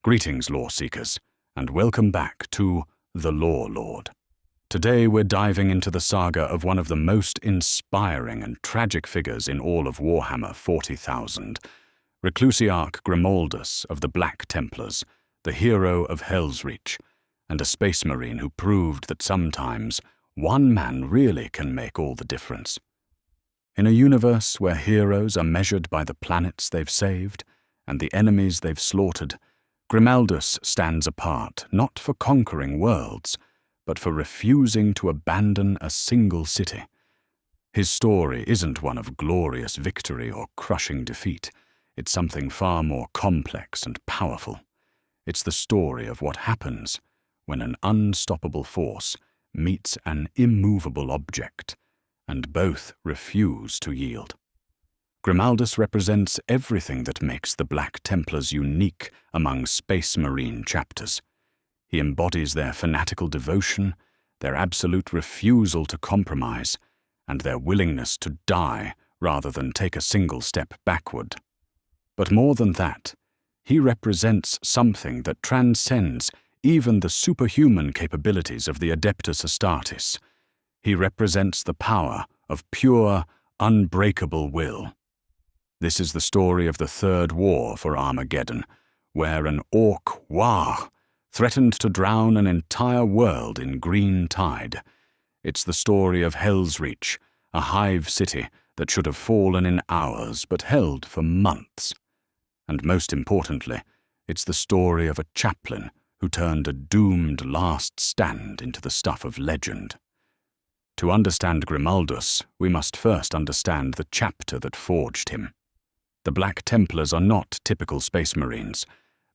Greetings, lore seekers, and welcome back to the LORELORD. Today we're diving into the saga of one of the most inspiring and tragic figures in all of Warhammer 40,000, Reclusiarch Grimaldus of the Black Templars, the hero of Helsreach, and a space marine who proved that sometimes one man really can make all the difference. In a universe where heroes are measured by the planets they've saved and the enemies they've slaughtered, Grimaldus stands apart not for conquering worlds, but for refusing to abandon a single city. His story isn't one of glorious victory or crushing defeat. It's something far more complex and powerful. It's the story of what happens when an unstoppable force meets an immovable object, and both refuse to yield. Grimaldus represents everything that makes the Black Templars unique among Space Marine chapters. He embodies their fanatical devotion, their absolute refusal to compromise, and their willingness to die rather than take a single step backward. But more than that, he represents something that transcends even the superhuman capabilities of the Adeptus Astartes. He represents the power of pure, unbreakable will. This is the story of the Third War for Armageddon, where an orc War threatened to drown an entire world in green tide. It's the story of Helsreach, a hive city that should have fallen in hours but held for months. And most importantly, it's the story of a chaplain who turned a doomed last stand into the stuff of legend. To understand Grimaldus, we must first understand the chapter that forged him. The Black Templars are not typical Space Marines.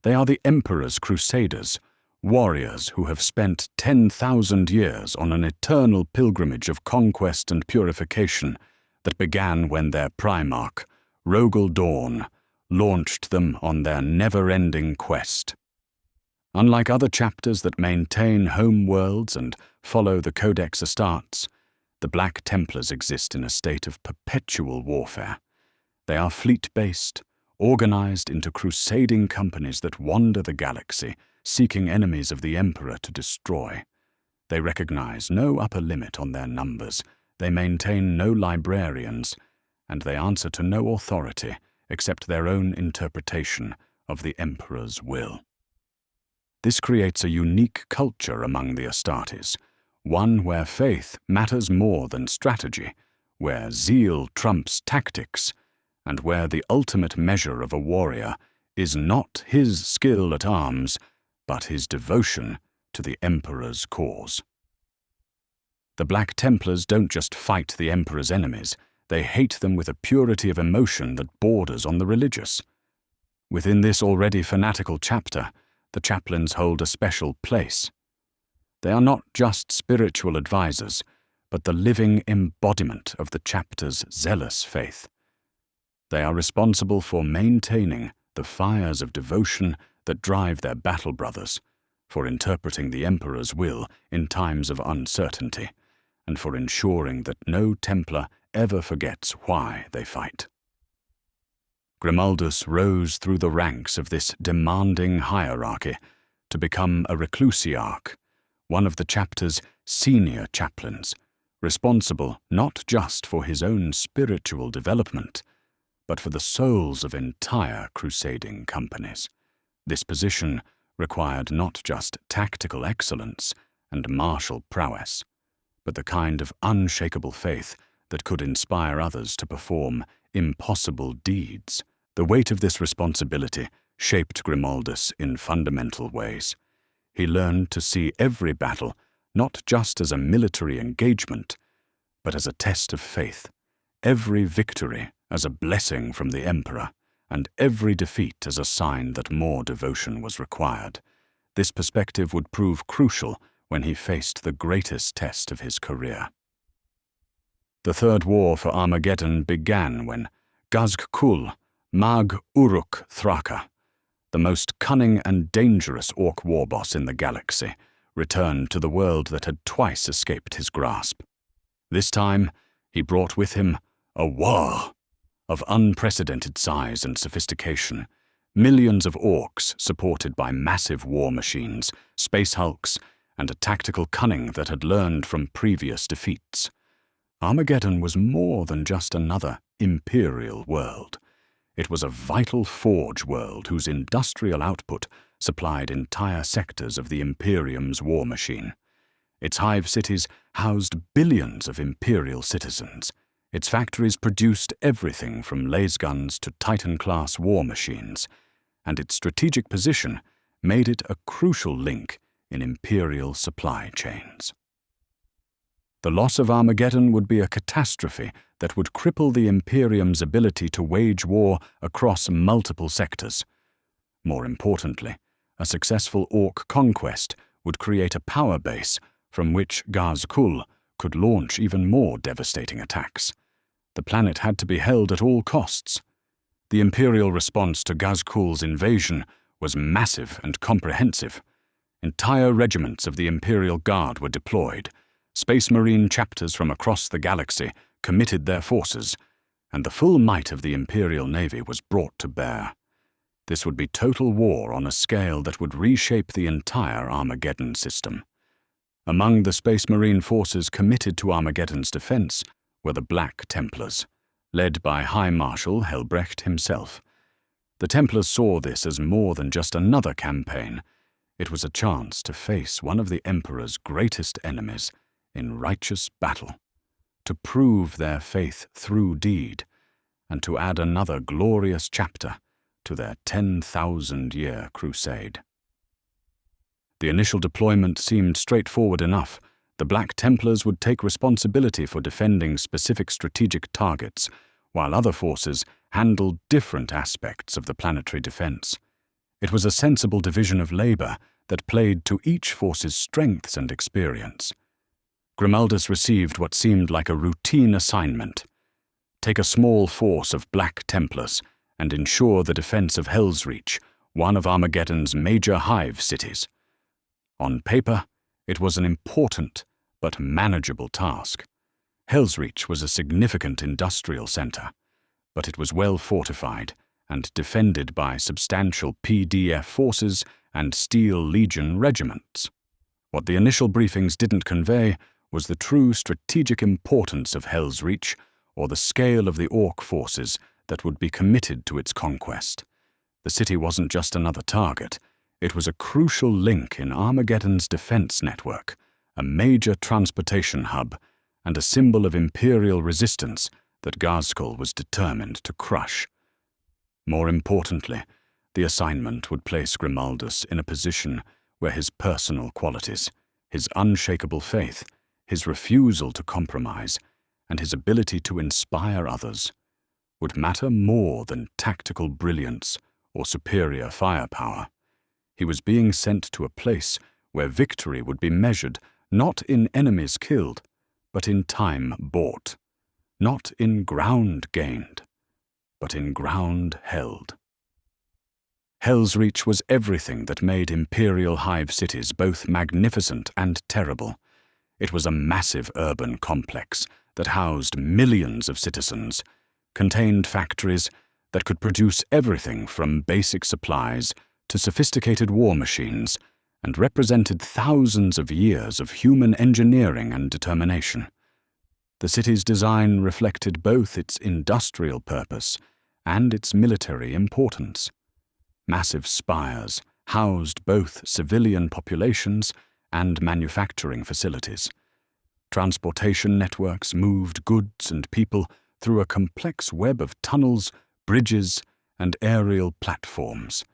They are the Emperor's Crusaders, warriors who have spent 10,000 years on an eternal pilgrimage of conquest and purification that began when their Primarch, Rogel Dawn, launched them on their never-ending quest. Unlike other chapters that maintain home worlds and follow the Codex Astartes, the Black Templars exist in a state of perpetual warfare. They are fleet-based, organized into crusading companies that wander the galaxy, seeking enemies of the Emperor to destroy. They recognize no upper limit on their numbers, they maintain no librarians, and they answer to no authority except their own interpretation of the Emperor's will. This creates a unique culture among the Astartes, one where faith matters more than strategy, where zeal trumps tactics, and where the ultimate measure of a warrior is not his skill at arms, but his devotion to the Emperor's cause. The Black Templars don't just fight the Emperor's enemies, they hate them with a purity of emotion that borders on the religious. Within this already fanatical chapter, the chaplains hold a special place. They are not just spiritual advisors, but the living embodiment of the chapter's zealous faith. They are responsible for maintaining the fires of devotion that drive their battle brothers, for interpreting the Emperor's will in times of uncertainty, and for ensuring that no Templar ever forgets why they fight. Grimaldus rose through the ranks of this demanding hierarchy to become a Reclusiarch, one of the chapter's senior chaplains, responsible not just for his own spiritual development, but for the souls of entire crusading companies. This position required not just tactical excellence and martial prowess, but the kind of unshakable faith that could inspire others to perform impossible deeds. The weight of this responsibility shaped Grimaldus in fundamental ways. He learned to see every battle not just as a military engagement, but as a test of faith, every victory as a blessing from the Emperor, and every defeat as a sign that more devotion was required. This perspective would prove crucial when he faced the greatest test of his career. The Third War for Armageddon began when Gazg-Kul Mag Uruk Thraka, the most cunning and dangerous orc warboss in the galaxy, returned to the world that had twice escaped his grasp. This time, he brought with him a war of unprecedented size and sophistication, Millions of orcs supported by massive war machines, space hulks, and a tactical cunning that had learned from previous defeats. Armageddon was more than just another imperial world. It was a vital forge world whose industrial output supplied entire sectors of the Imperium's war machine. Its hive cities housed billions of imperial citizens. Its factories produced everything from lasguns to Titan-class war machines, and its strategic position made it a crucial link in imperial supply chains. The loss of Armageddon would be a catastrophe that would cripple the Imperium's ability to wage war across multiple sectors. More importantly, a successful Orc conquest would create a power base from which Gaz-Kul could launch even more devastating attacks. The planet had to be held at all costs. The Imperial response to Gaz-Kul's invasion was massive and comprehensive. Entire regiments of the Imperial Guard were deployed. Space Marine chapters from across the galaxy committed their forces, and the full might of the Imperial Navy was brought to bear. This would be total war on a scale that would reshape the entire Armageddon system. Among the Space Marine forces committed to Armageddon's defense were the Black Templars, led by High Marshal Helsreach himself. The Templars saw this as more than just another campaign. It was a chance to face one of the Emperor's greatest enemies in righteous battle, to prove their faith through deed, and to add another glorious chapter to their 10,000-year crusade. The initial deployment seemed straightforward enough. The Black Templars would take responsibility for defending specific strategic targets, while other forces handled different aspects of the planetary defense. It was a sensible division of labor that played to each force's strengths and experience. Grimaldus received what seemed like a routine assignment. Take a small force of Black Templars and ensure the defense of Helsreach, one of Armageddon's major hive cities. On paper, it was an important but manageable task. Helsreach was a significant industrial center, but it was well fortified and defended by substantial PDF forces and Steel Legion regiments. What the initial briefings didn't convey was the true strategic importance of Helsreach or the scale of the Orc forces that would be committed to its conquest. The city wasn't just another target. It was a crucial link in Armageddon's defense network, a major transportation hub, and a symbol of imperial resistance that Gaz-Kul was determined to crush. More importantly, the assignment would place Grimaldus in a position where his personal qualities, his unshakable faith, his refusal to compromise, and his ability to inspire others would matter more than tactical brilliance or superior firepower. He was being sent to a place where victory would be measured not in enemies killed, but in time bought, not in ground gained, but in ground held. Helsreach was everything that made imperial hive cities both magnificent and terrible. It was a massive urban complex that housed millions of citizens, contained factories that could produce everything from basic supplies to sophisticated war machines, and represented thousands of years of human engineering and determination. The city's design reflected both its industrial purpose and its military importance. Massive spires housed both civilian populations and manufacturing facilities. Transportation networks moved goods and people through a complex web of tunnels, bridges, and aerial platforms.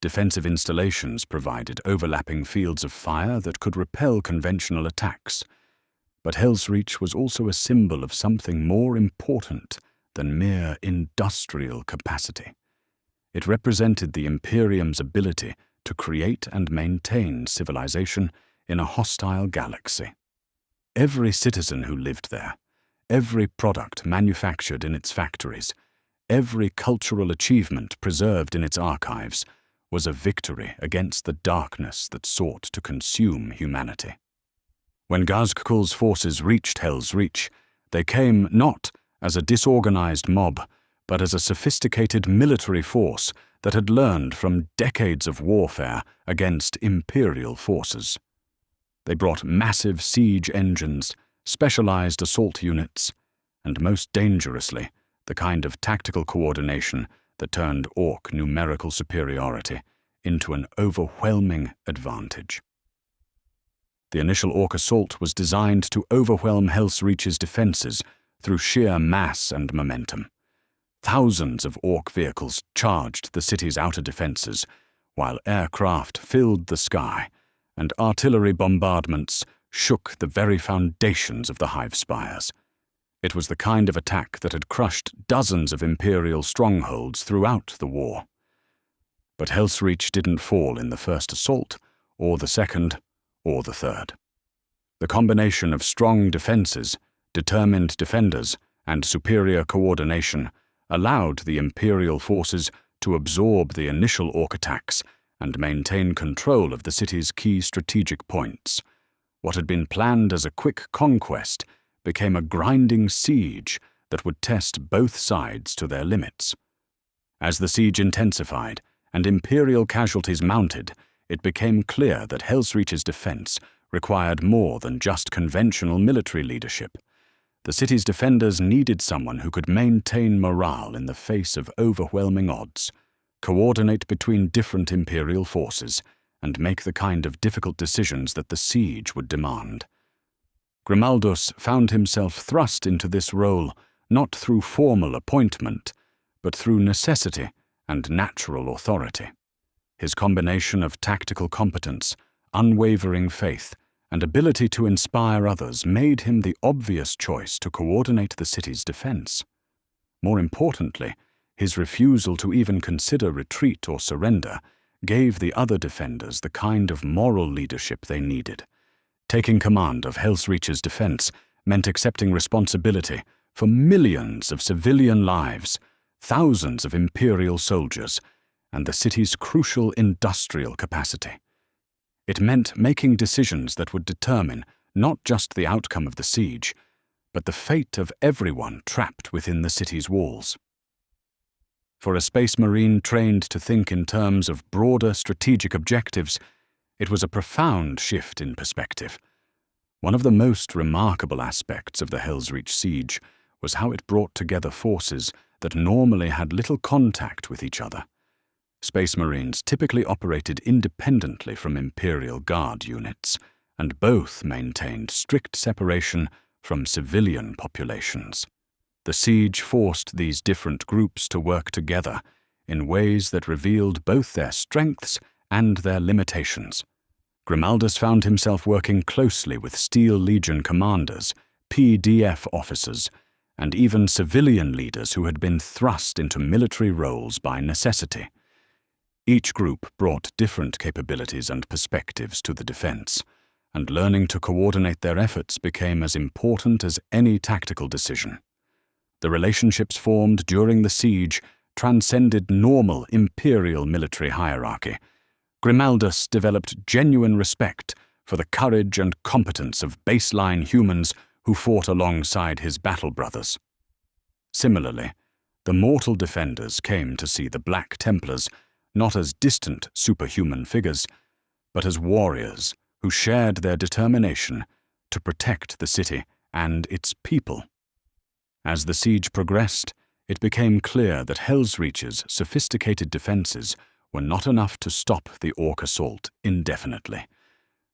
Defensive installations provided overlapping fields of fire that could repel conventional attacks. But Helsreach was also a symbol of something more important than mere industrial capacity. It represented the Imperium's ability to create and maintain civilization in a hostile galaxy. Every citizen who lived there, every product manufactured in its factories, every cultural achievement preserved in its archives was a victory against the darkness that sought to consume humanity. When Gaz-Kul's forces reached Helsreach, they came not as a disorganized mob, but as a sophisticated military force that had learned from decades of warfare against Imperial forces. They brought massive siege engines, specialized assault units, and most dangerously, the kind of tactical coordination that turned Orc numerical superiority into an overwhelming advantage. The initial Orc assault was designed to overwhelm Helsreach's defenses through sheer mass and momentum. Thousands of Orc vehicles charged the city's outer defenses, while aircraft filled the sky, and artillery bombardments shook the very foundations of the hive spires. It was the kind of attack that had crushed dozens of Imperial strongholds throughout the war. But Helsreach didn't fall in the first assault, or the second, or the third. The combination of strong defenses, determined defenders, and superior coordination allowed the Imperial forces to absorb the initial Orc attacks and maintain control of the city's key strategic points. What had been planned as a quick conquest became a grinding siege that would test both sides to their limits. As the siege intensified and Imperial casualties mounted, it became clear that Helsreach's defense required more than just conventional military leadership. The city's defenders needed someone who could maintain morale in the face of overwhelming odds, coordinate between different Imperial forces, and make the kind of difficult decisions that the siege would demand. Grimaldus found himself thrust into this role not through formal appointment, but through necessity and natural authority. His combination of tactical competence, unwavering faith, and ability to inspire others made him the obvious choice to coordinate the city's defense. More importantly, his refusal to even consider retreat or surrender gave the other defenders the kind of moral leadership they needed. Taking command of Helsreach's defense meant accepting responsibility for millions of civilian lives, thousands of Imperial soldiers, and the city's crucial industrial capacity. It meant making decisions that would determine not just the outcome of the siege, but the fate of everyone trapped within the city's walls. For a Space Marine trained to think in terms of broader strategic objectives, it was a profound shift in perspective. One of the most remarkable aspects of the Helsreach siege was how it brought together forces that normally had little contact with each other. Space Marines typically operated independently from Imperial Guard units, and both maintained strict separation from civilian populations. The siege forced these different groups to work together in ways that revealed both their strengths and their limitations. Grimaldus found himself working closely with Steel Legion commanders, PDF officers, and even civilian leaders who had been thrust into military roles by necessity. Each group brought different capabilities and perspectives to the defense, and learning to coordinate their efforts became as important as any tactical decision. The relationships formed during the siege transcended normal Imperial military hierarchy. Grimaldus developed genuine respect for the courage and competence of baseline humans who fought alongside his battle brothers. Similarly, the mortal defenders came to see the Black Templars not as distant superhuman figures, but as warriors who shared their determination to protect the city and its people. As the siege progressed, it became clear that Helsreach's sophisticated defenses were not enough to stop the Orc assault indefinitely.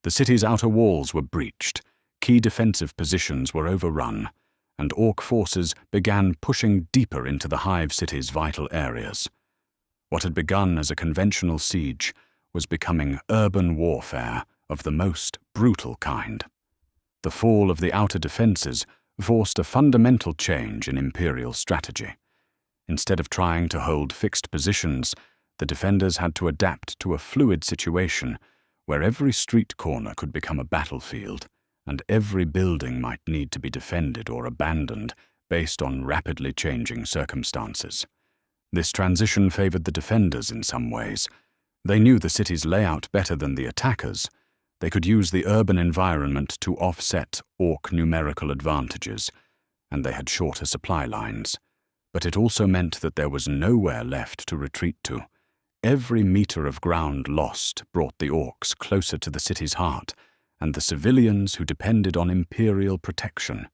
The city's outer walls were breached, key defensive positions were overrun, and Orc forces began pushing deeper into the Hive City's vital areas. What had begun as a conventional siege was becoming urban warfare of the most brutal kind. The fall of the outer defenses forced a fundamental change in Imperial strategy. Instead of trying to hold fixed positions, the defenders had to adapt to a fluid situation where every street corner could become a battlefield, and every building might need to be defended or abandoned based on rapidly changing circumstances. This transition favored the defenders in some ways. They knew the city's layout better than the attackers. They could use the urban environment to offset Orc numerical advantages, and they had shorter supply lines. But it also meant that there was nowhere left to retreat to. Every meter of ground lost brought the orcs closer to the city's heart, and the civilians who depended on Imperial protection.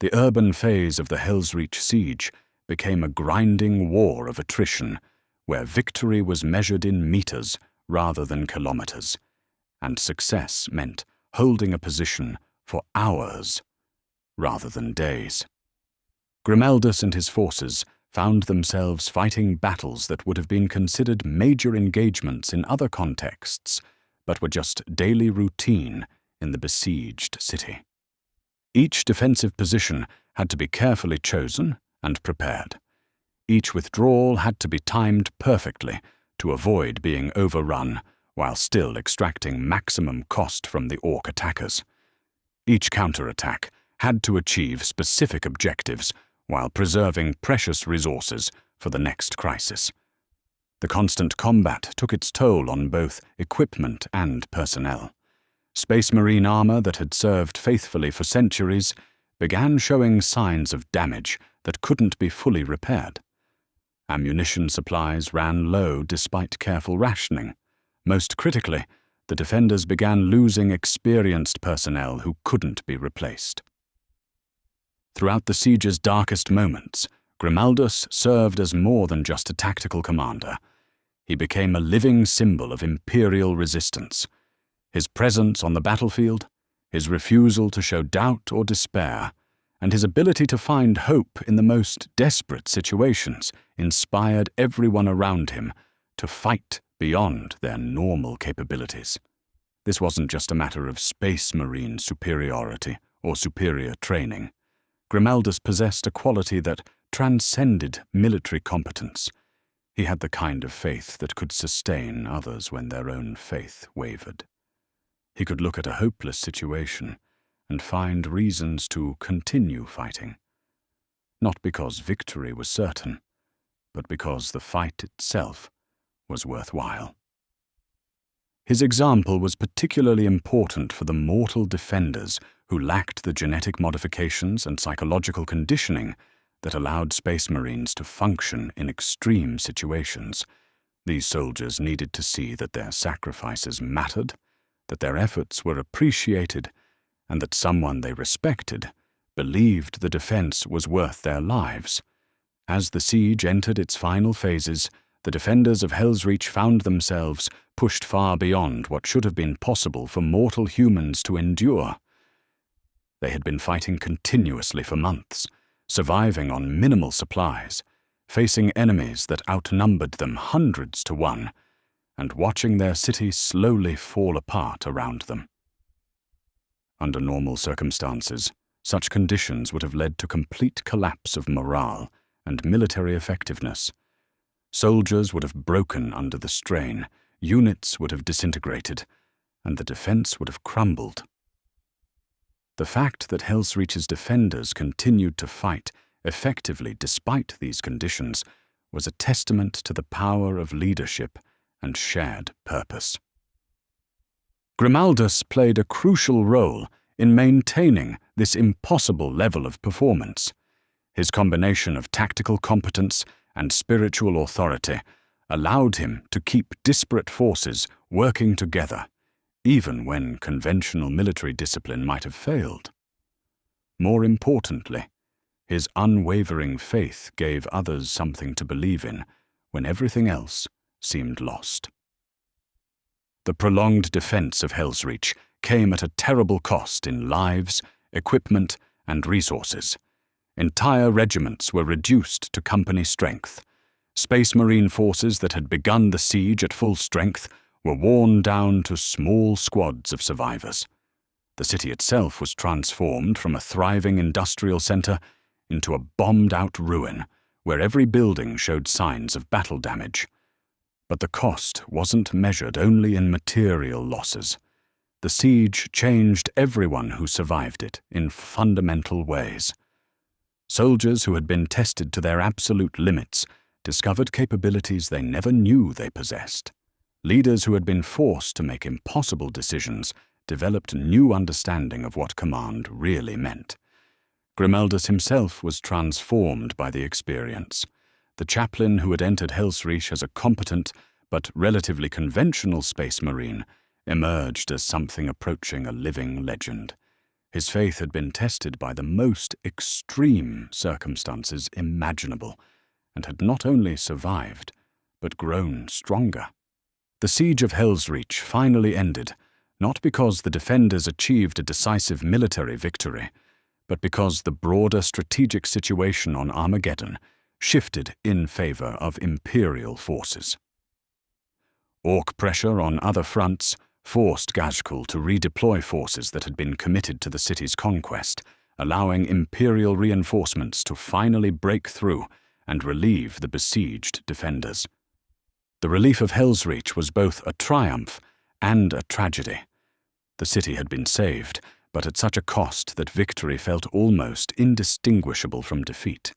The urban phase of the Helsreach siege became a grinding war of attrition, where victory was measured in meters rather than kilometers, and success meant holding a position for hours rather than days. Grimaldus and his forces found themselves fighting battles that would have been considered major engagements in other contexts, but were just daily routine in the besieged city. Each defensive position had to be carefully chosen and prepared. Each withdrawal had to be timed perfectly to avoid being overrun while still extracting maximum cost from the orc attackers. Each counterattack had to achieve specific objectives while preserving precious resources for the next crisis. The constant combat took its toll on both equipment and personnel. Space Marine armor that had served faithfully for centuries began showing signs of damage that couldn't be fully repaired. Ammunition supplies ran low despite careful rationing. Most critically, the defenders began losing experienced personnel who couldn't be replaced. Throughout the siege's darkest moments, Grimaldus served as more than just a tactical commander. He became a living symbol of Imperial resistance. His presence on the battlefield, his refusal to show doubt or despair, and his ability to find hope in the most desperate situations inspired everyone around him to fight beyond their normal capabilities. This wasn't just a matter of Space Marine superiority or superior training. Grimaldus possessed a quality that transcended military competence. He had the kind of faith that could sustain others when their own faith wavered. He could look at a hopeless situation and find reasons to continue fighting. Not because victory was certain, but because the fight itself was worthwhile. His example was particularly important for the mortal defenders who lacked the genetic modifications and psychological conditioning that allowed Space Marines to function in extreme situations. These soldiers needed to see that their sacrifices mattered, that their efforts were appreciated, and that someone they respected believed the defense was worth their lives. As the siege entered its final phases, the defenders of Helsreach found themselves pushed far beyond what should have been possible for mortal humans to endure. They had been fighting continuously for months, surviving on minimal supplies, facing enemies that outnumbered them hundreds to one, and watching their city slowly fall apart around them. Under normal circumstances, such conditions would have led to complete collapse of morale and military effectiveness. Soldiers would have broken under the strain, units would have disintegrated, and the defense would have crumbled. The fact that Helsreach's defenders continued to fight effectively despite these conditions was a testament to the power of leadership and shared purpose. Grimaldus played a crucial role in maintaining this impossible level of performance. His combination of tactical competence and spiritual authority allowed him to keep disparate forces working together, even when conventional military discipline might have failed. More importantly, his unwavering faith gave others something to believe in when everything else seemed lost. The prolonged defense of Helsreach came at a terrible cost in lives, equipment, and resources. Entire regiments were reduced to company strength. Space Marine forces that had begun the siege at full strength were worn down to small squads of survivors. The city itself was transformed from a thriving industrial center into a bombed-out ruin where every building showed signs of battle damage. But the cost wasn't measured only in material losses. The siege changed everyone who survived it in fundamental ways. Soldiers who had been tested to their absolute limits discovered capabilities they never knew they possessed. Leaders who had been forced to make impossible decisions developed new understanding of what command really meant. Grimaldus himself was transformed by the experience. The chaplain who had entered Helsreach as a competent but relatively conventional Space Marine emerged as something approaching a living legend. His faith had been tested by the most extreme circumstances imaginable, and had not only survived, but grown stronger. The siege of Helsreach finally ended, not because the defenders achieved a decisive military victory, but because the broader strategic situation on Armageddon shifted in favor of Imperial forces. Orc pressure on other fronts forced Gazkul to redeploy forces that had been committed to the city's conquest, allowing Imperial reinforcements to finally break through and relieve the besieged defenders. The relief of Helsreach was both a triumph and a tragedy. The city had been saved, but at such a cost that victory felt almost indistinguishable from defeat.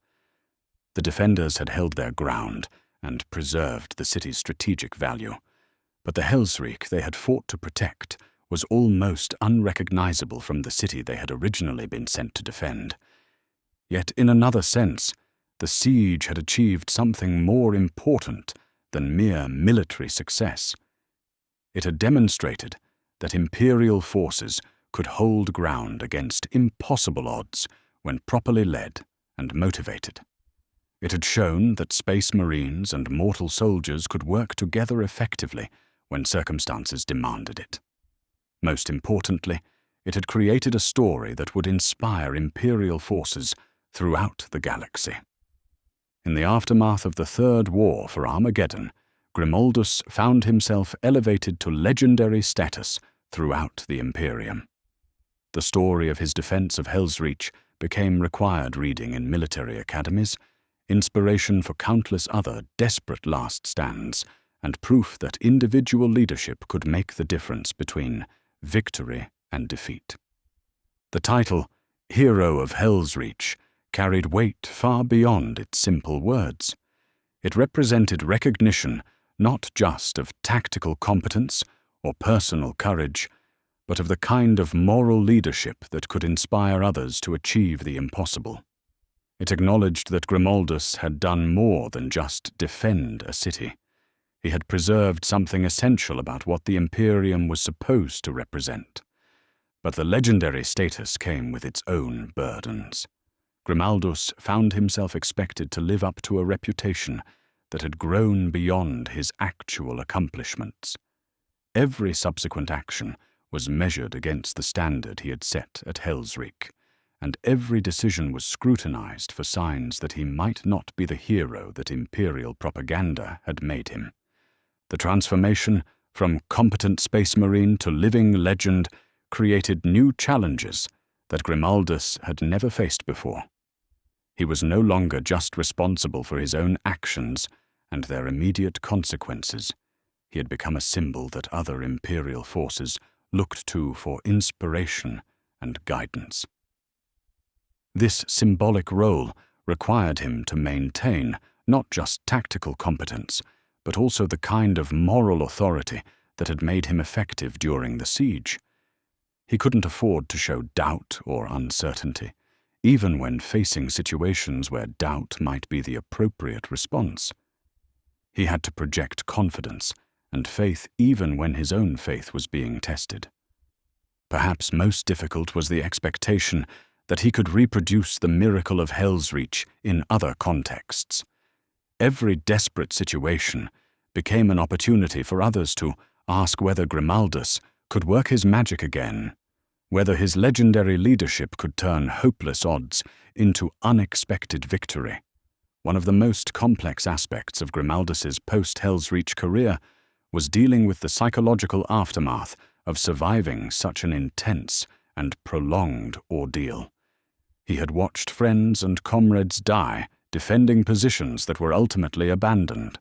The defenders had held their ground and preserved the city's strategic value, but the Helsreach they had fought to protect was almost unrecognizable from the city they had originally been sent to defend. Yet in another sense, the siege had achieved something more important than mere military success. It had demonstrated that Imperial forces could hold ground against impossible odds when properly led and motivated. It had shown that Space Marines and mortal soldiers could work together effectively when circumstances demanded it. Most importantly, it had created a story that would inspire Imperial forces throughout the galaxy. In the aftermath of the Third War for Armageddon, Grimaldus found himself elevated to legendary status throughout the Imperium. The story of his defense of Helsreach became required reading in military academies, inspiration for countless other desperate last stands, and proof that individual leadership could make the difference between victory and defeat. The title, Hero of Helsreach, carried weight far beyond its simple words. It represented recognition not just of tactical competence or personal courage, but of the kind of moral leadership that could inspire others to achieve the impossible. It acknowledged that Grimaldus had done more than just defend a city. He had preserved something essential about what the Imperium was supposed to represent. But the legendary status came with its own burdens. Grimaldus found himself expected to live up to a reputation that had grown beyond his actual accomplishments. Every subsequent action was measured against the standard he had set at Helsreach, and every decision was scrutinized for signs that he might not be the hero that Imperial propaganda had made him. The transformation from competent Space Marine to living legend created new challenges that Grimaldus had never faced before. He was no longer just responsible for his own actions and their immediate consequences. He had become a symbol that other Imperial forces looked to for inspiration and guidance. This symbolic role required him to maintain not just tactical competence, but also the kind of moral authority that had made him effective during the siege. He couldn't afford to show doubt or uncertainty, even when facing situations where doubt might be the appropriate response. He had to project confidence and faith even when his own faith was being tested. Perhaps most difficult was the expectation that he could reproduce the miracle of Helsreach in other contexts. Every desperate situation became an opportunity for others to ask whether Grimaldus could work his magic again, whether his legendary leadership could turn hopeless odds into unexpected victory. One of the most complex aspects of Grimaldus's post-Helsreach career was dealing with the psychological aftermath of surviving such an intense and prolonged ordeal. He had watched friends and comrades die, defending positions that were ultimately abandoned.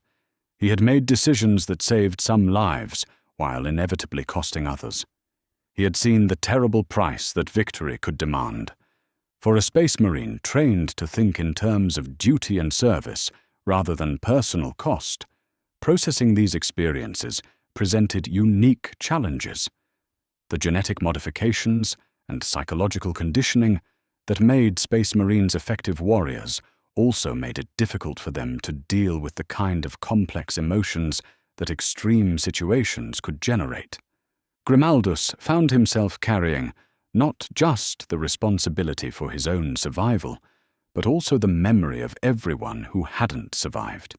He had made decisions that saved some lives, while inevitably costing others. He had seen the terrible price that victory could demand. For a Space Marine trained to think in terms of duty and service rather than personal cost, processing these experiences presented unique challenges. The genetic modifications and psychological conditioning that made Space Marines effective warriors also made it difficult for them to deal with the kind of complex emotions that extreme situations could generate. Grimaldus found himself carrying not just the responsibility for his own survival, but also the memory of everyone who hadn't survived.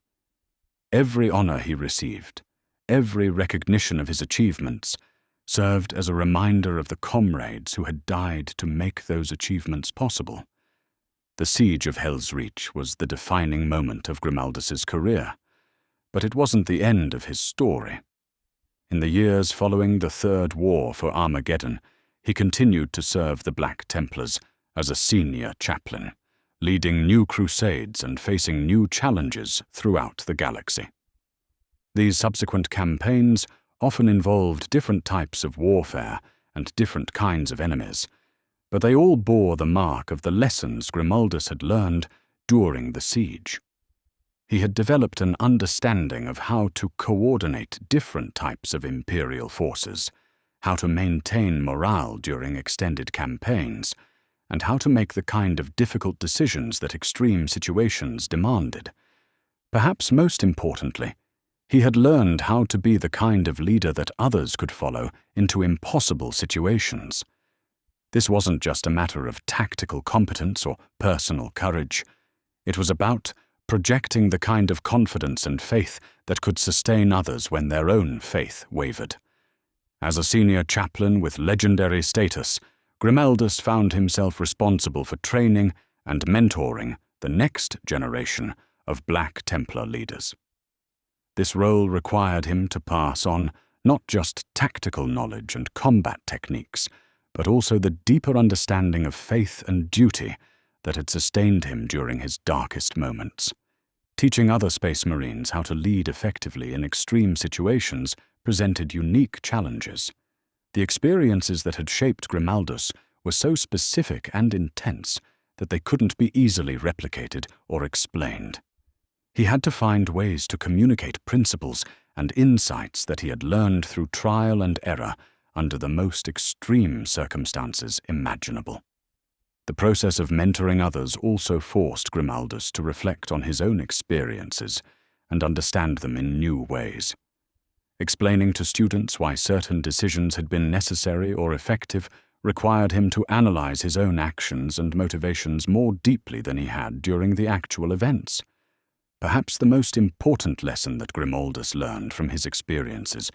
Every honor he received, every recognition of his achievements, served as a reminder of the comrades who had died to make those achievements possible. The siege of Helsreach was the defining moment of Grimaldus's career, but it wasn't the end of his story. In the years following the Third War for Armageddon, he continued to serve the Black Templars as a senior chaplain, leading new crusades and facing new challenges throughout the galaxy. These subsequent campaigns often involved different types of warfare and different kinds of enemies, but they all bore the mark of the lessons Grimaldus had learned during the siege. He had developed an understanding of how to coordinate different types of Imperial forces, how to maintain morale during extended campaigns, and how to make the kind of difficult decisions that extreme situations demanded. Perhaps most importantly, he had learned how to be the kind of leader that others could follow into impossible situations. This wasn't just a matter of tactical competence or personal courage. It was about projecting the kind of confidence and faith that could sustain others when their own faith wavered. As a senior chaplain with legendary status, Grimaldus found himself responsible for training and mentoring the next generation of Black Templar leaders. This role required him to pass on not just tactical knowledge and combat techniques, but also the deeper understanding of faith and duty that had sustained him during his darkest moments. Teaching other Space Marines how to lead effectively in extreme situations presented unique challenges. The experiences that had shaped Grimaldus were so specific and intense that they couldn't be easily replicated or explained. He had to find ways to communicate principles and insights that he had learned through trial and error under the most extreme circumstances imaginable. The process of mentoring others also forced Grimaldus to reflect on his own experiences and understand them in new ways. Explaining to students why certain decisions had been necessary or effective required him to analyze his own actions and motivations more deeply than he had during the actual events. Perhaps the most important lesson that Grimaldus learned from his experiences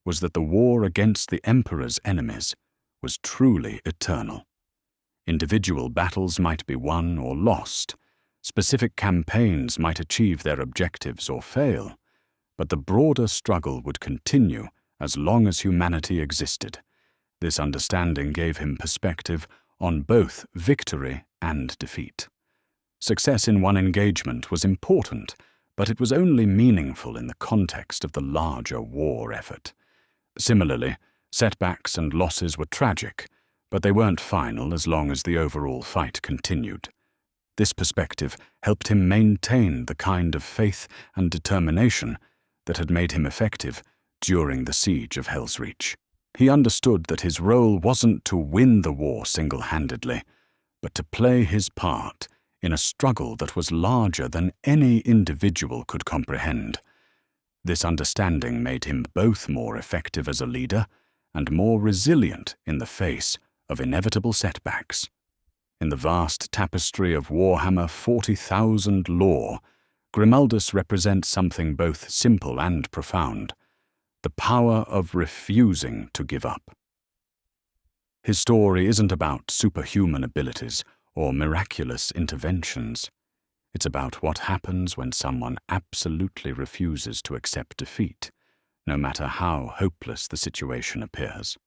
was that the war against the Emperor's enemies was truly eternal. Individual battles might be won or lost, specific campaigns might achieve their objectives or fail, but the broader struggle would continue as long as humanity existed. This understanding gave him perspective on both victory and defeat. Success in one engagement was important, but it was only meaningful in the context of the larger war effort. Similarly, setbacks and losses were tragic, but they weren't final as long as the overall fight continued. This perspective helped him maintain the kind of faith and determination that had made him effective during the siege of Helsreach. He understood that his role wasn't to win the war single-handedly, but to play his part in a struggle that was larger than any individual could comprehend. This understanding made him both more effective as a leader and more resilient in the face of inevitable setbacks. In the vast tapestry of Warhammer 40,000 lore, Grimaldus represents something both simple and profound: the power of refusing to give up. His story isn't about superhuman abilities or miraculous interventions. It's about what happens when someone absolutely refuses to accept defeat, no matter how hopeless the situation appears.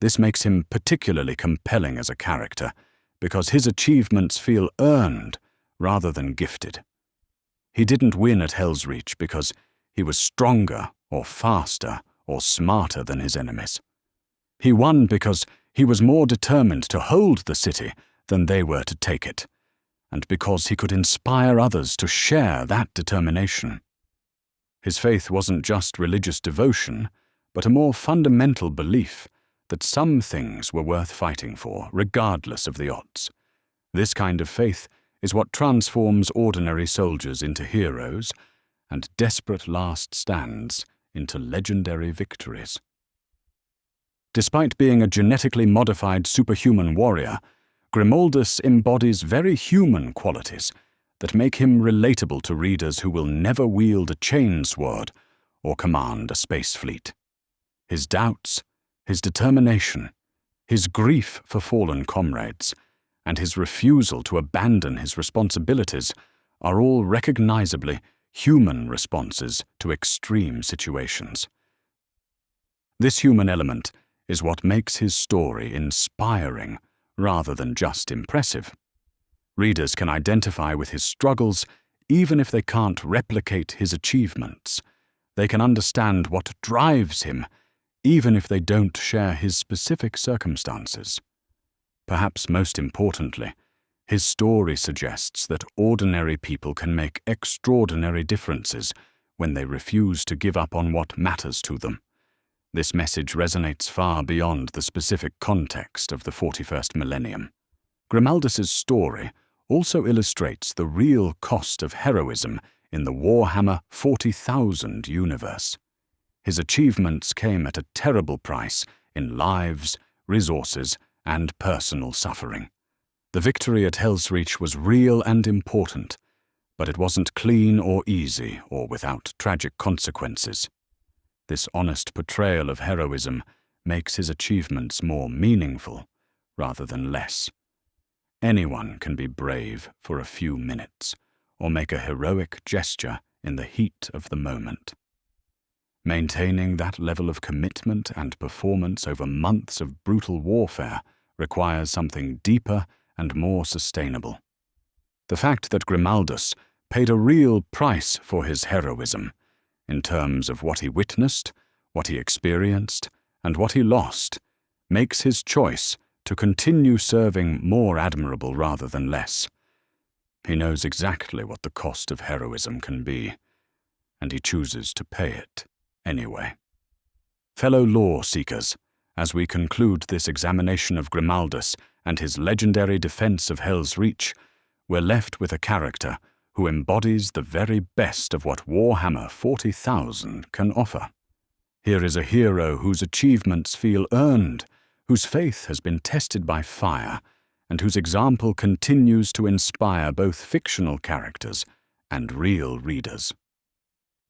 This makes him particularly compelling as a character, because his achievements feel earned rather than gifted. He didn't win at Helsreach because he was stronger or faster or smarter than his enemies. He won because he was more determined to hold the city than they were to take it, and because he could inspire others to share that determination. His faith wasn't just religious devotion, but a more fundamental belief that some things were worth fighting for, regardless of the odds. This kind of faith is what transforms ordinary soldiers into heroes and desperate last stands into legendary victories. Despite being a genetically modified superhuman warrior, Grimaldus embodies very human qualities that make him relatable to readers who will never wield a chainsword or command a space fleet. His doubts, his determination, his grief for fallen comrades, and his refusal to abandon his responsibilities are all recognizably human responses to extreme situations. This human element is what makes his story inspiring rather than just impressive. Readers can identify with his struggles even if they can't replicate his achievements. They can understand what drives him even if they don't share his specific circumstances. Perhaps most importantly, his story suggests that ordinary people can make extraordinary differences when they refuse to give up on what matters to them. This message resonates far beyond the specific context of the 41st millennium. Grimaldus's story also illustrates the real cost of heroism in the Warhammer 40,000 universe. His achievements came at a terrible price in lives, resources, and personal suffering. The victory at Helsreach was real and important, but it wasn't clean or easy or without tragic consequences. This honest portrayal of heroism makes his achievements more meaningful rather than less. Anyone can be brave for a few minutes or make a heroic gesture in the heat of the moment. Maintaining that level of commitment and performance over months of brutal warfare requires something deeper and more sustainable. The fact that Grimaldus paid a real price for his heroism, in terms of what he witnessed, what he experienced, and what he lost, makes his choice to continue serving more admirable rather than less. He knows exactly what the cost of heroism can be, and he chooses to pay it anyway. Fellow lore seekers, as we conclude this examination of Grimaldus and his legendary defense of Helsreach, we're left with a character who embodies the very best of what Warhammer 40,000 can offer. Here is a hero whose achievements feel earned, whose faith has been tested by fire, and whose example continues to inspire both fictional characters and real readers.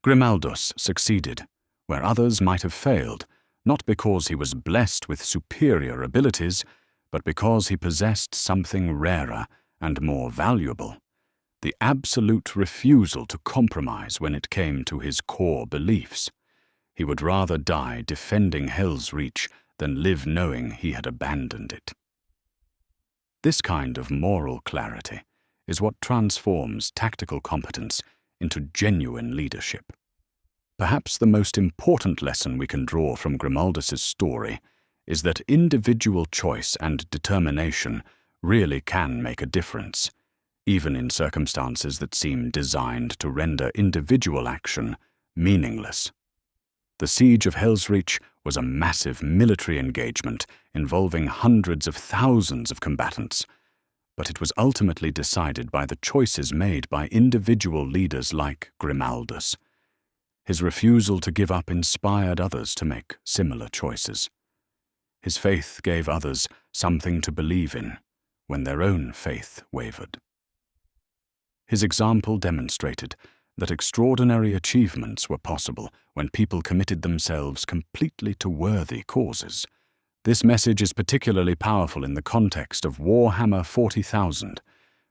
Grimaldus succeeded where others might have failed, not because he was blessed with superior abilities, but because he possessed something rarer and more valuable: the absolute refusal to compromise when it came to his core beliefs. He would rather die defending Helsreach than live knowing he had abandoned it. This kind of moral clarity is what transforms tactical competence into genuine leadership. Perhaps the most important lesson we can draw from Grimaldus's story is that individual choice and determination really can make a difference, even in circumstances that seem designed to render individual action meaningless. The siege of Helsreach was a massive military engagement involving hundreds of thousands of combatants, but it was ultimately decided by the choices made by individual leaders like Grimaldus. His refusal to give up inspired others to make similar choices. His faith gave others something to believe in when their own faith wavered. His example demonstrated that extraordinary achievements were possible when people committed themselves completely to worthy causes. This message is particularly powerful in the context of Warhammer 40,000,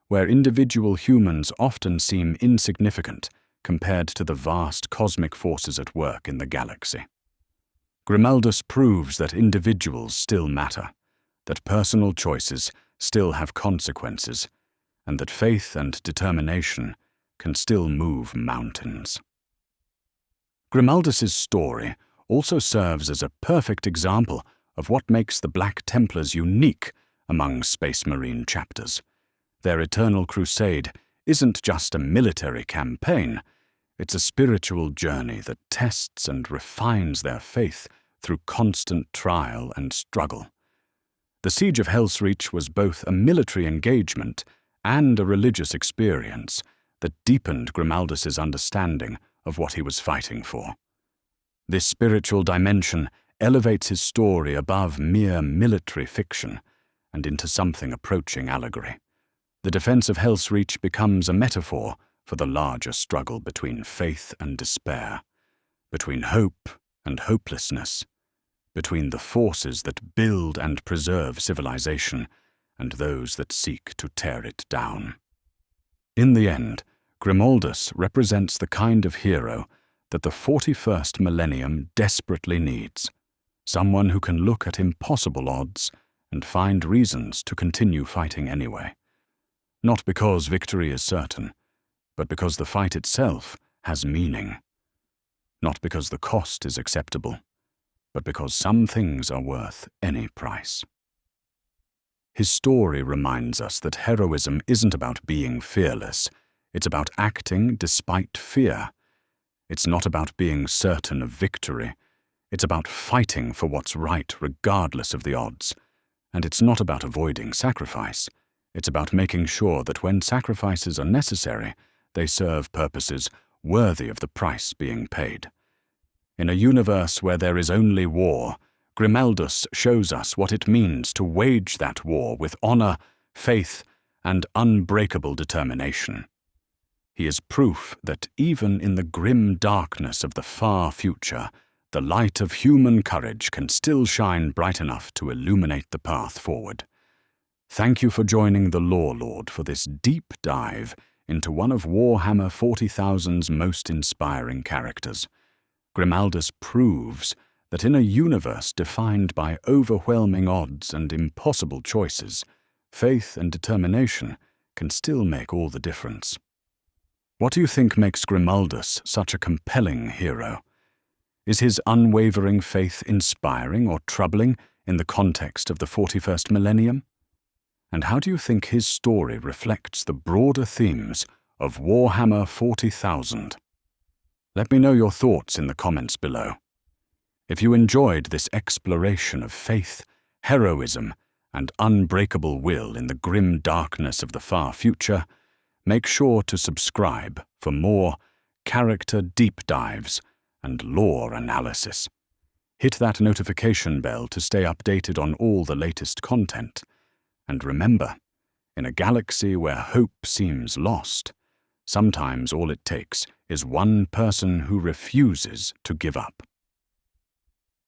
where individual humans often seem insignificant compared to the vast cosmic forces at work in the galaxy. Grimaldus proves that individuals still matter, that personal choices still have consequences, and that faith and determination can still move mountains. Grimaldus's story also serves as a perfect example of what makes the Black Templars unique among Space Marine chapters. Their eternal crusade isn't just a military campaign. It's a spiritual journey that tests and refines their faith through constant trial and struggle. The Siege of Helsreach was both a military engagement and a religious experience that deepened Grimaldus's understanding of what he was fighting for. This spiritual dimension elevates his story above mere military fiction and into something approaching allegory. The defense of Helsreach becomes a metaphor for the larger struggle between faith and despair, between hope and hopelessness, between the forces that build and preserve civilization and those that seek to tear it down. In the end, Grimaldus represents the kind of hero that the 41st millennium desperately needs, someone who can look at impossible odds and find reasons to continue fighting anyway. Not because victory is certain, but because the fight itself has meaning. Not because the cost is acceptable, but because some things are worth any price. His story reminds us that heroism isn't about being fearless, it's about acting despite fear. It's not about being certain of victory, it's about fighting for what's right regardless of the odds. And it's not about avoiding sacrifice, it's about making sure that when sacrifices are necessary, they serve purposes worthy of the price being paid. In a universe where there is only war, Grimaldus shows us what it means to wage that war with honor, faith, and unbreakable determination. He is proof that even in the grim darkness of the far future, the light of human courage can still shine bright enough to illuminate the path forward. Thank you for joining the LORELORD for this deep dive into one of Warhammer 40,000's most inspiring characters. Grimaldus proves that in a universe defined by overwhelming odds and impossible choices, faith and determination can still make all the difference. What do you think makes Grimaldus such a compelling hero? Is his unwavering faith inspiring or troubling in the context of the 41st millennium? And how do you think his story reflects the broader themes of Warhammer 40,000? Let me know your thoughts in the comments below. If you enjoyed this exploration of faith, heroism, and unbreakable will in the grim darkness of the far future, make sure to subscribe for more character deep dives and lore analysis. Hit that notification bell to stay updated on all the latest content. And remember, in a galaxy where hope seems lost, sometimes all it takes is one person who refuses to give up.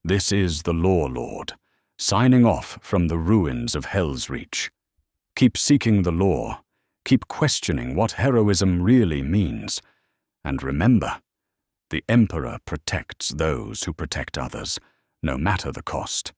This is the LORELORD, signing off from the ruins of Helsreach. Keep seeking the lore, keep questioning what heroism really means, and remember, the Emperor protects those who protect others, no matter the cost.